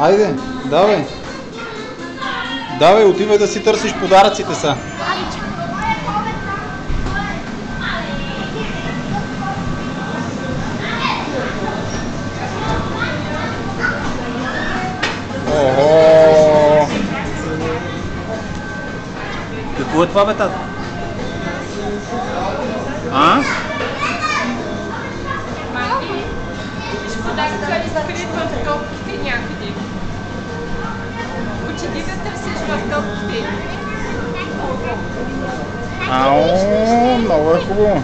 Айде, давай. Давай, отивай да си търсиш подаръците са. Охо! Какво е това, бе, тата? А? Подаръци са скрит в топките някъде. Отиди да търсиш в топките. Ау, много е хубаво.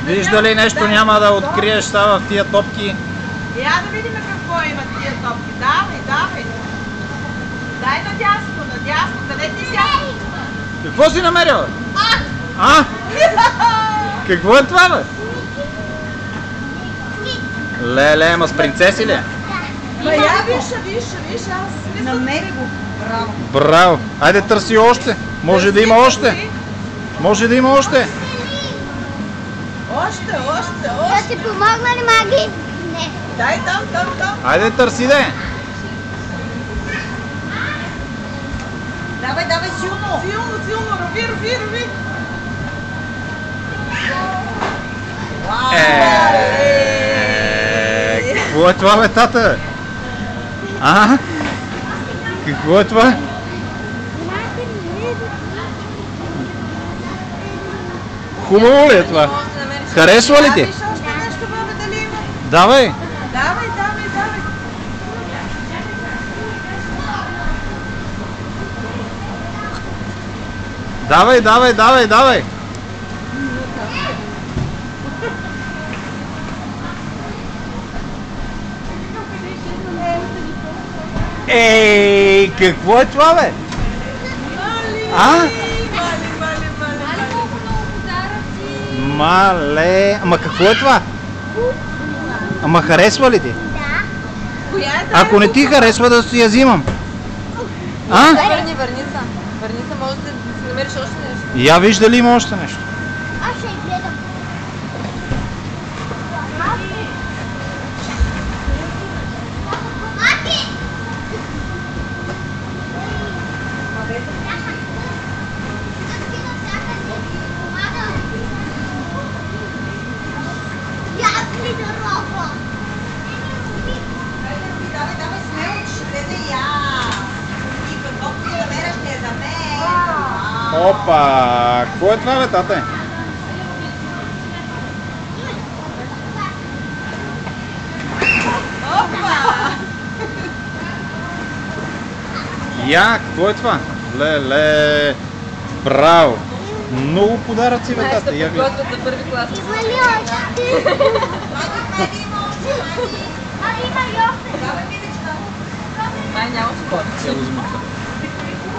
Виж дали нещо няма да откриеш в тия топки. Я да видим какво имат тия топки. Давай, давай. Дай надясно, къде ти си? Какво си намерила? А? Какво е това, бе? Леле, ама с принцеси ли е? Ма я виж, аз намери го. Браво. Браво! Айде търси още. Може да има още. Може да има още. Още. Да ти помогна ли, Маги? Не. Дай там. Айде търси, де. Давай, силно, рови. Какво е това, бе, тата? А? Какво е това? Хубаво ли е това? Харесва ли ти? Виж още нещо, бабе, дали има. Давай! Давай. Давай! Ей, какво е това, бе? А? Мале! Ама какво е това? Ама харесва ли ти? Да. Коя е тази? Ако не ти харесва, да си я взимам. А? Върни се, може да си намериш още нещо. Я виж дали има още нещо. Аз ще гледам. Маги! Давай, смело, ще гледай я. И каквото ти намериш, ще е за мен. Опа! Какво е това, бе, тате? Опа! Я, какво е това? Леле! Браво! Много подаръци, бе, тате. Я гледай. Подготвят за първи клас. Има ли още? Има ли още? Май нямаш повече.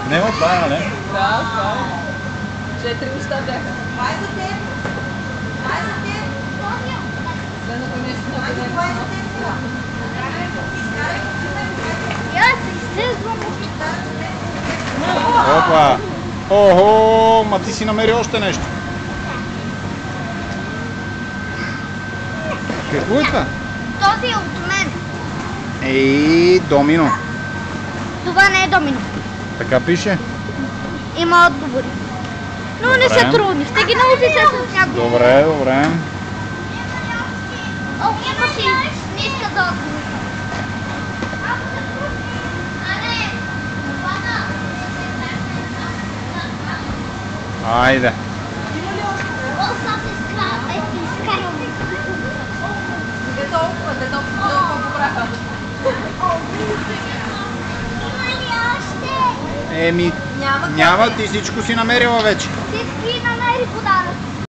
Нема това, нали? Да, това е. 4 неща бяха. Това е за теб. Следното нещо Това е за теб. Я се излезвам. Опа! Охо! Ма ти си намери още нещо. Какво е това? Този е от мен. Ей, домино. Това не е домино. Така пише. Има отговори. Но не са трудни. Ще ги научите с някой. Добре. О, има си. Не иска да отговори. Айде. О, са се изкарваме. Де толкова поправка. Има ли още? Еми, няма, ти всичко си намерила вече. Всички намери подарък.